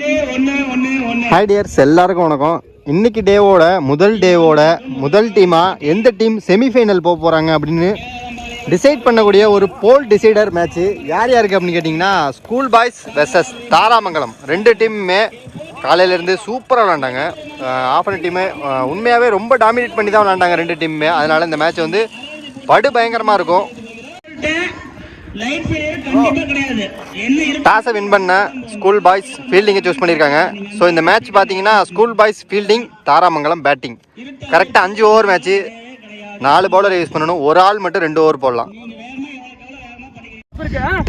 Hi tears, எல்லாருக்கும் வணக்கம். இன்னைக்கு முதல் டீமா எந்த டீம் செமிஃபைனல் போக போகிறாங்க அப்படின்னு டிசைட் பண்ணக்கூடிய ஒரு போல் டிசைடர் மேட்ச்சு யார் யாருக்கு அப்படின்னு கேட்டிங்கன்னா, ஸ்கூல் பாய்ஸ் வெர்சஸ் தாராமங்கலம். ரெண்டு டீமுமே காலையிலேருந்து சூப்பராக விளாண்டாங்க. ஆஃபர் டீமு உண்மையாகவே ரொம்ப டாமினேட் பண்ணி தான் விளாண்டாங்க ரெண்டு டீமுமே. அதனால் இந்த மேட்ச் வந்து படு பயங்கரமாக இருக்கும். டாஸை வின் பண்ண ஸ்கூல் பாய்ஸ் ஃபீல்டிங்கை சூஸ் பண்ணியிருக்காங்க. ஸோ இந்த மேட்ச் பார்த்தீங்கன்னா school boys fielding, Tharamangalam batting. கரெக்டாக 5 ஓவர் மேட்ச்சு. 4 பவுலர் யூஸ் பண்ணணும். ஒரு ஆள் மட்டும் 2 ஓவர் போடலாம்.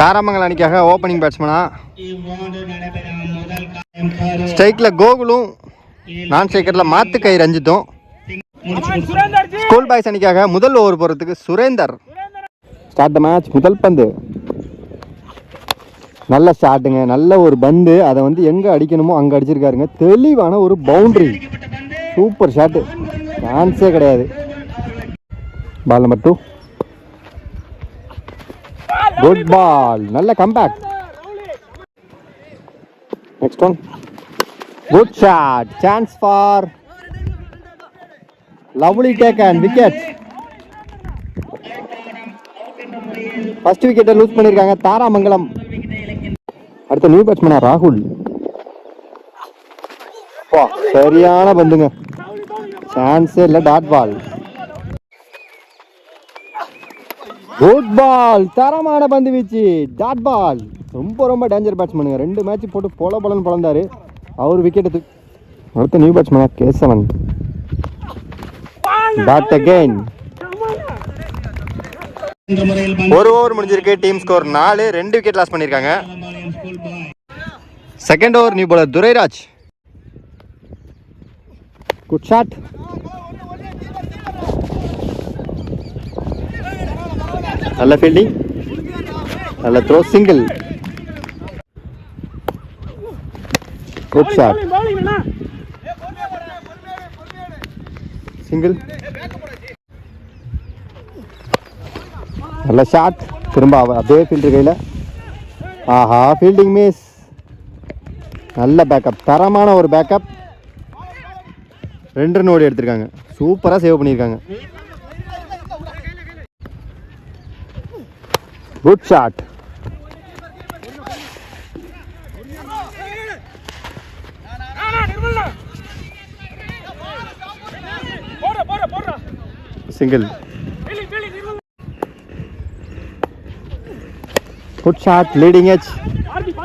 தாராமங்கலம் அணிக்காக ஓப்பனிங் பேட்ஸ்மனா ஸ்ட்ரைக்கில் கோகுலும், நான் ஸ்ட்ரைக்கரில் மாத்துக்கை ரஞ்சித்தும். ஸ்கூல் பாய்ஸ் அணிக்காக முதல் ஓவர் போகிறதுக்கு சுரேந்தர். Start the match. முதல் பந்து நல்ல ஸ்டார்ட்டுங்க. நல்ல ஒரு பந்து, அதை வந்து எங்கே அடிக்கணுமோ அங்கே அடிச்சிருக்காருங்க. தெளிவான ஒரு பவுண்டரி, சூப்பர் ஷாட்டு, சான்ஸே கிடையாது. பால் நம்பர் 2, குட் பால், நல்ல comeback. Next one, good shot, chance for lovely take and wicket. First விக்கெட்டை லூஸ் பண்ணியிருக்காங்க தாராமங்கலம். அடுத்த நியூ பேட்ஸ்மேனா ராகுல். சரியான பந்துங்க, சான்ஸே இல்லை, டாட் பால். குட் பால், தரமான பந்து வீச்சு, டாட் பால். ரொம்ப டேஞ்சர் பேட்ஸ்மேனுங்க. 2 மேட்ச் போட்டு பொலன்னு பிறந்தாரு அவர். விக்கெட்டு. அடுத்த நியூ பேட்ஸ்மேனா கேசவன். Dot again. ஒரு ஓவர் முடிஞ்சிருக்கு. Team score 4. 2 விக்கெட் லாஸ் பண்ணியிருக்காங்க. Second over new bowler Durairaj. Good shot, நல்ல ஃபீல்டிங், நல்ல throw, single. Good shot, single, நல்ல ஷாட். திரும்ப அப்படியே ஃபீல்டர் கையில். ஆஹா, ஃபீல்டிங் மிஸ். நல்ல பேக்கப், தரமான ஒரு பேக்கப். 2 ரன் ஓடி எடுத்திருக்காங்க. சூப்பராக சேவ் பண்ணியிருக்காங்க. Good shot, single. Good shot, leading edge.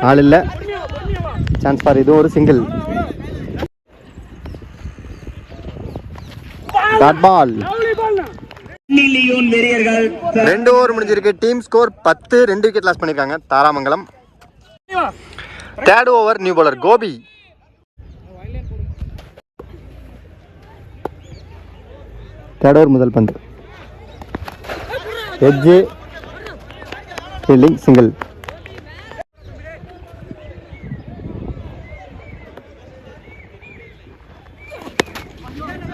ஆள் இல்லை, சான்ஸ் ஃபார் இது ஒரு சிங்கிள். Dot ball. 2 ஓவர் முடிஞ்சிருக்கு. Team score 10. 2 விக்கெட் லாஸ் பண்ணியிருக்காங்க Tharamangalam. Third over new bowler Gopi. Third over முதல் பந்து, எட்ஜ், ஃபீல்டிங், சிங்கிள்.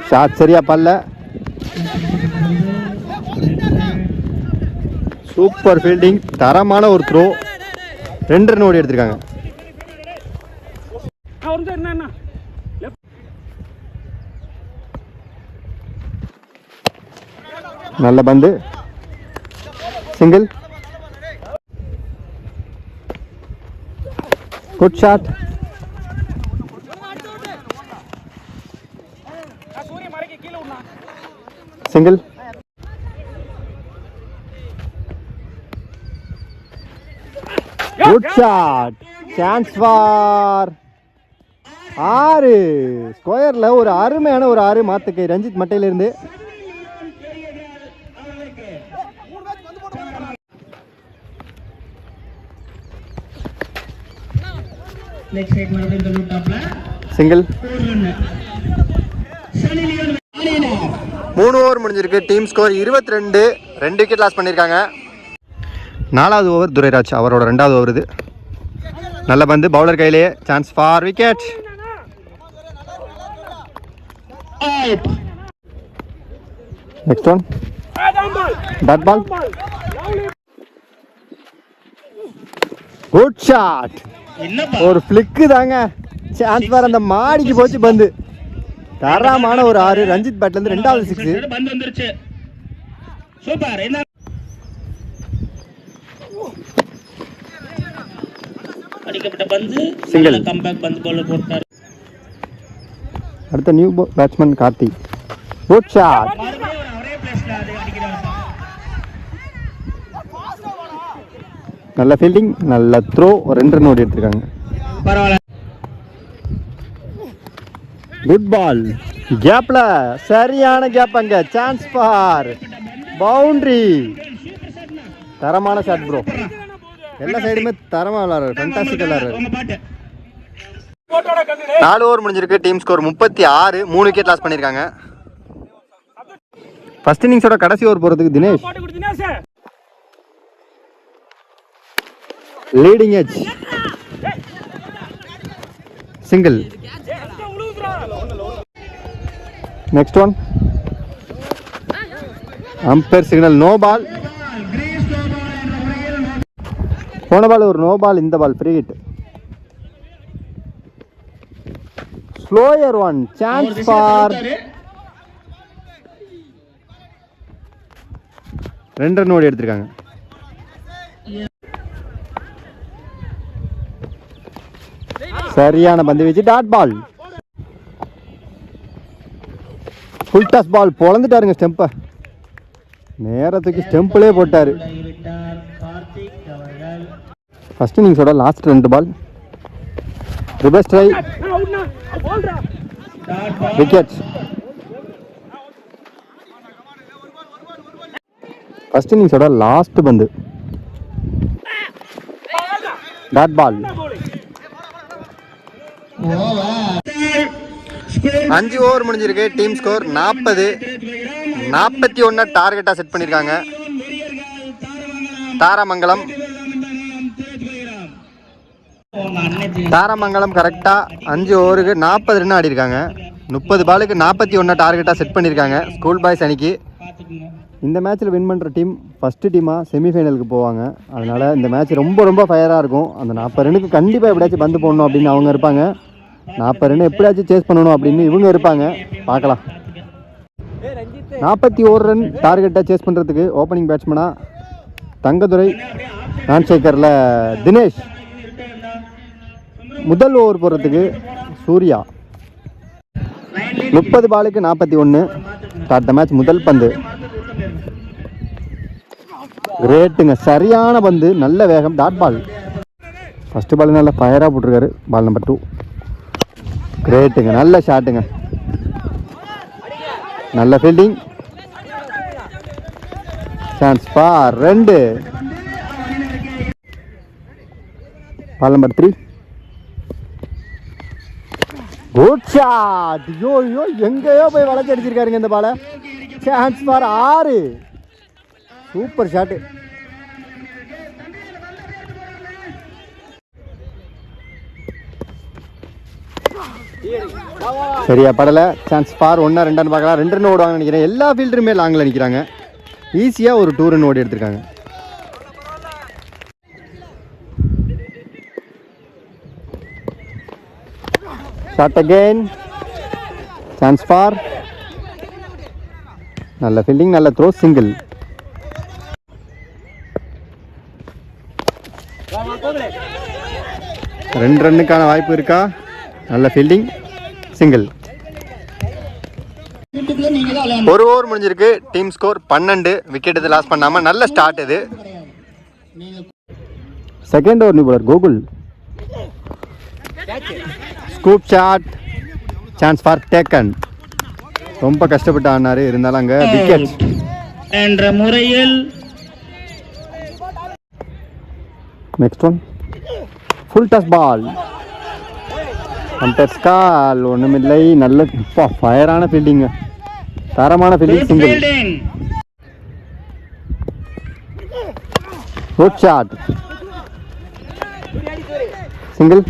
ஷாட் சரியா பல்ல. சூப்பர் ஃபீல்டிங், தரமான ஒரு த்ரோ. 2 ரன் ஓடி எடுத்திருக்காங்க. நல்ல பந்து, single. Good shot, single. Good shot, chance for 6. ஸ்கொயர்ல ஒரு அருமையான ஒரு 6. மாத்துக்கை ரஞ்சித் மட்டையிலிருந்து. சிங்கிள். 3 ஓவர் முடிஞ்சிருக்கு. Team score 22. 2 விக்கெட் லாஸ் பண்ணியிருக்காங்க. 4வது ஓவர் துரைராஜ், அவரோட 2வது ஓவர் இது. நல்ல பந்து, பவுலர் கையிலே, chance for wicket. Next one, dot ball. Good shot, ஒரு ஃபிளிக்கு தாங்க. சான்ஸ் பார், அந்த மாடிக்கு போச்சு பந்து. தரமான ஒரு 6. ரஞ்சித் பேட்ல இருந்து 2வது 6. பந்து வந்துருச்சு. சூப்பர். என்ன அடிக்கப்பட்ட பந்து, சிங்கிள். கம்பேக் பந்து போல போட்டார். அடுத்த new batsman Karthik. Good shot. ஒரே பிளேஸ்ல அது அடிக்கிறாங்க. நல்ல ஃபீல்டிங், நல்ல த்ரோ. 2 ரன் ஓடி எடுத்திருக்காங்க. பரவாயில்ல. Good ball. கேப்ல சரியான கேப், அங்க சான்ஸ் பார், பவுண்டரி. தரமான ஷாட் ப்ரோ. எல்லா சைடுமே தரமா விளையாடுறாரு, ஃபேண்டாஸ்டிக் விளையாடுறாரு. 4 ஓவர் முடிஞ்சிருக்கு. Team score 36. 3 விக்கெட் லாஸ் பண்ணிருக்காங்க. ஃபர்ஸ்ட் இன்னிங்ஸோட கடைசி ஓவர் போறதுக்கு Dinesh. Leading edge, single. Next one, umpire signal, no ball. போன பால் ஒரு நோ பால், இந்த ball free hit. Slower one, chance for 2 run ஓடி எடுத்திருக்காங்க. சரியான பந்து வீச்சு, dot ball. Full toss ball, பொளந்துட்டாருங்க ஸ்டெம்பை. நேரத்துக்கு ஸ்டெம்பிளே போட்டாரு. ஃபர்ஸ்ட் இன்னிங்ஸோட last 2 ball. Reverse try, wicket. First இன்னிங்ஸோட லாஸ்ட் பந்து, டாட் பால். 5 ஓவர் முடிஞ்சிருக்கு. Team score 40. 41 டார்கெட்டா செட் பண்ணிருக்காங்க. தாரமங்கலம் கரெக்டா 5 ஓவருக்கு 40 ரன் ஆடி இருக்காங்க. 30 பாலுக்கு 41 டார்கெட்டா செட் பண்ணிருக்காங்க ஸ்கூல் பாய்ஸ் அணிக்கு. இந்த மேட்ச்சில் வின் பண்ணுற டீம் ஃபஸ்ட்டு டீமாக செமிஃபைனலுக்கு போவாங்க. அதனால் இந்த மேட்ச் ரொம்ப ரொம்ப ஃபயராக இருக்கும். அந்த 40 ரன்னுக்கு கண்டிப்பாக எப்படியாச்சும் பந்து போடணும் அப்படின்னு அவங்க இருப்பாங்க. 40 ரன் எப்படியாச்சும் சேஸ் பண்ணணும் அப்படின்னு இவங்க இருப்பாங்க. பார்க்கலாம். 41 ரன் டார்கெட்டை சேஸ் பண்ணுறதுக்கு ஓப்பனிங் பேட்ஸ்மனாக தங்கதுரை, நான் சேகரில் தினேஷ். முதல் ஓவர் போடுறதுக்கு சூர்யா. 30 பாலுக்கு 41. Start the match. முதல் பந்து கிரேட்டுங்க, சரியான பந்து, நல்ல வேகம், டாட் பால். ஃபர்ஸ்ட் பால் நல்ல ஃபயராக போட்டிருக்காரு. பால் நம்பர் 2 கிரேட்டுங்க, நல்ல ஷாட்டுங்க, நல்ல fielding, chance for 2. Ball number 3 good shot. ஐயோ எங்கேயோ போய் வளைச்சி அடிச்சிருக்காருங்க இந்த பாலை. Chance for 6. Super shot. சரியா படல. சான்ஸ் ஃபார் 1 2 பார்க்கலாம். 2 ரன் ஓடுவாங்கன்னு நினைக்கிறேன். எல்லா ஃபீல்டருமே லாங்கில் நிற்கிறாங்க. ஈஸியாக ஒரு 2 ரன் ஓடி எடுத்திருக்காங்க. ஷாட் அகெயின், சான்ஸ் ஃபார், நல்ல ஃபீல்டிங், நல்ல த்ரோ, சிங்கிள். ரெண்டு ரன்னுக்கான வாய்ப்பு இருக்கா? நல்ல ஃபீல்டிங், சிங்கிள். 1 ஓவர் முடிஞ்சிருக்கு. Team score 12. விக்கெட் இது லாஸ் பண்ணாமல் நல்ல ஸ்டார்ட் இது. Second over new bowler Gokul. Scoop shot, chance for taken. ரொம்ப கஷ்டப்பட்டு ஆனாரு, இருந்தாலும் அங்கே விக்கெட் என்ற முறையில். Next one full toss ball. Umpire's call, ஒன்றுமில்லை. நல்ல ஃபயரான ஃபீல்டிங், தரமான fielding, single. Good shot, single.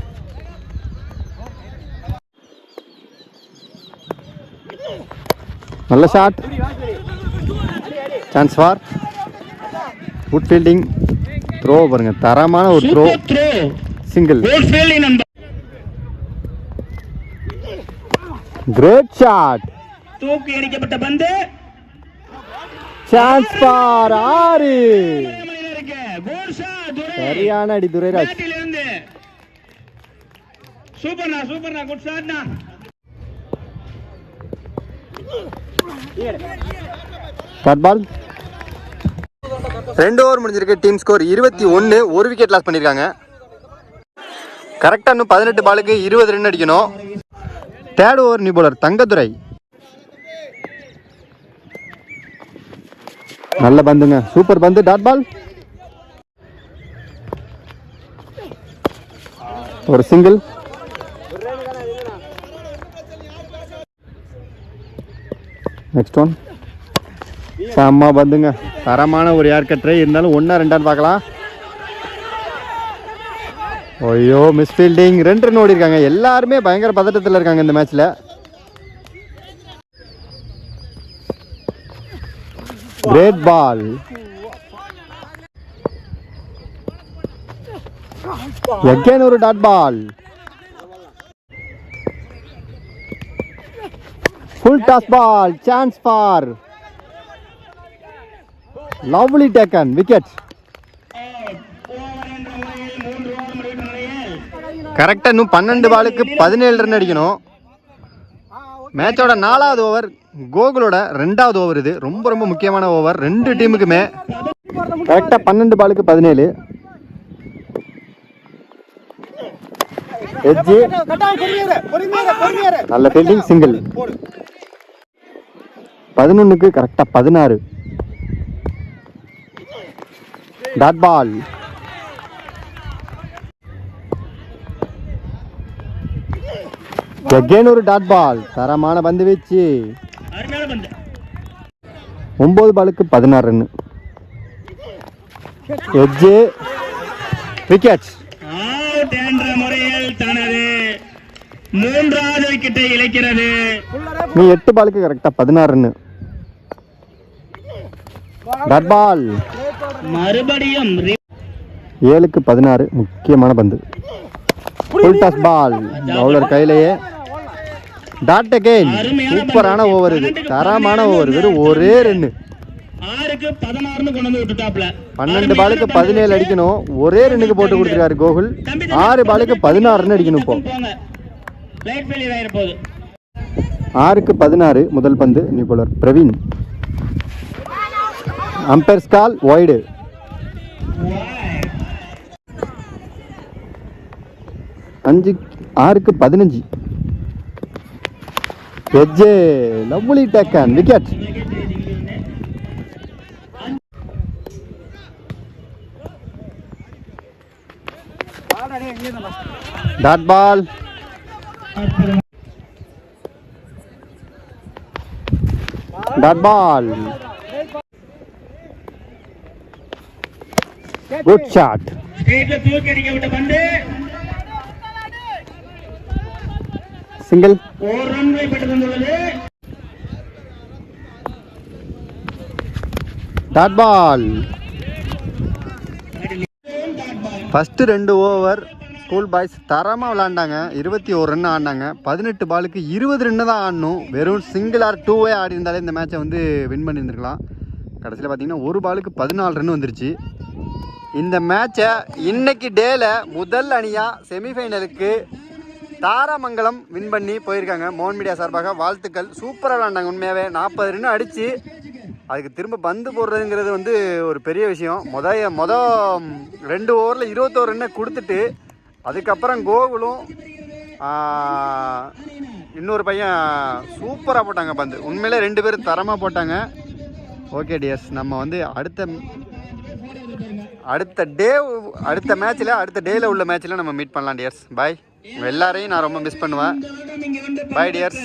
நல்ல shot, chance for, good fielding, throw பாருங்க, தரமான ஒரு த்ரோ, சிங்கிள். Great shot. தூக்கி அடிக்கப்பட்ட பந்து சான்ஸ் ஃபார் 6. இருக்கு. கோல் ஷாட் துரை. சரியான அடி துரைராஜ். பேட்டில் இருந்து சூப்பர்ண்ணா குட் ஷாட்ண்ணா. Shot ball. 2 ஓவர் முடிஞ்சிருக்கு. Team score 21. ஒரு விக்கெட் லாஸ் பண்ணியிருக்காங்க. கரெக்டாக இன்னும் 18 பாலுக்கு 20 ரன் அடிக்கணும். Third over new bowler Thangadurai. நல்ல பந்துங்க, சூப்பர் பந்து. டாட் பால். ஒரு சிங்கிள். Next one. செம்ம பந்துங்க, தரமான ஒரு ஏர் கட்ரை. இருந்தாலும் 1-2 பார்க்கலாம். ஐயோ மிஸ் ஃபீல்டிங். 2 ரன் ஓடி இருக்காங்க. எல்லாருமே பயங்கர பதட்டத்தில் இருக்காங்க இந்த மேட்ச்ல. Great ball. அகைன் ஒரு dot ball. Full toss ball. Chance for. Lovely taken. Wicket. கரெக்டாக இன்னும் 12 பாலுக்கு 17 ரன் அடிக்கணும். மேட்சோட 4வது ஓவர் கோகுலோட 2வது ஓவர். இது ரொம்ப ரொம்ப முக்கியமான ஓவர் 2 டீமுக்குமே. கரெக்டாக 12 பாலுக்கு 17. எட்ஜி. நல்ல ஃபீல்டிங். சிங்கிள். 11க்கு கரெக்டாக 16. Dot ball. அகைன் ஒரு டாட் பால். தரமான பந்து வீச்சு. 9 பாலுக்கு 16 ரன். எட்ஜ். விக்கெட். அவுட் என்ற முறையில் தனது 3வது விக்கெட்டை இழக்கிறது. நீ 8 பாலுக்கு கரெக்டா 16 ரன். Dot ball. மறுபடியும் 7க்கு 16. முக்கியமான பந்து. Full toss ball. பவுலர் கையிலேயே. Dot again. சூப்பரான ஓவர் இது. தரமான ஓவர். வெறும் ஒரே ரன். 6க்கு 16 கொண்டு வந்து விட்டுட்டாப்ல. 12 பாலுக்கு 17 அடிக்கணும். ஒரே ரன்னுக்கு போட்டு கொடுத்துருக்காரு கோகுல். 6 பாலுக்கு 16 ரன் அடிக்கணும். இப்போ லைட் ஃபெயிலியர் ஆயிர போகுது. 6க்கு 16. முதல் பந்து new bowler Praveen. Umpire's call wide. 6க்கு 15. Edge. Lovely taken. Wicket. Dot ball. Dot ball. Good shot. ஸ்ட்ரைட்ல தூக்கி அடிக்கப்பட்ட பந்து. சிங்கிள். 4 ரன்களை பெற்று தந்துள்ளது. Dot ball. First 2 over school boys தரமாக விளாண்டாங்க. 21 ரன் ஆடினாங்க. 18 பாலுக்கு 20 ரன்னு தான் ஆடணும். வெறும் சிங்கிள் ஆர் 2வே ஆடி இருந்தாலே இந்த மேட்சை வந்து வின் பண்ணியிருந்துருக்கலாம். கடைசியில் பார்த்தீங்கன்னா 1 பாலுக்கு 14 ரன் வந்துருச்சு. இந்த மேட்சை இன்னைக்கு டேல முதல் அணியாக செமிஃபைனலுக்கு தாராமங்கலம் வின் பண்ணி போயிருக்காங்க. மோகன் மீடியா சார்பாக வாழ்த்துக்கள். சூப்பராக விளாண்டாங்க. உண்மையாகவே 40 ரன் அடித்து அதுக்கு திரும்ப பந்து போடுறதுங்கிறது வந்து ஒரு பெரிய விஷயம். மொதல் 2 ஓவரில் 21 ரன்னை கொடுத்துட்டு அதுக்கப்புறம் கோகுலும் இன்னொரு பையன் சூப்பராக போட்டாங்க பந்து. உண்மையிலே 2 பேரும் தரமாக போட்டாங்க. ஓகே டியர்ஸ், நம்ம வந்து அடுத்த மேட்ச்சில் அடுத்த டேயில் உள்ள மேட்ச்சில் நம்ம மீட் பண்ணலாம் டியர்ஸ். பாய். எல்லாரையும் நான் ரொம்ப மிஸ் பண்ணுவேன். பாய் டியர்ஸ்.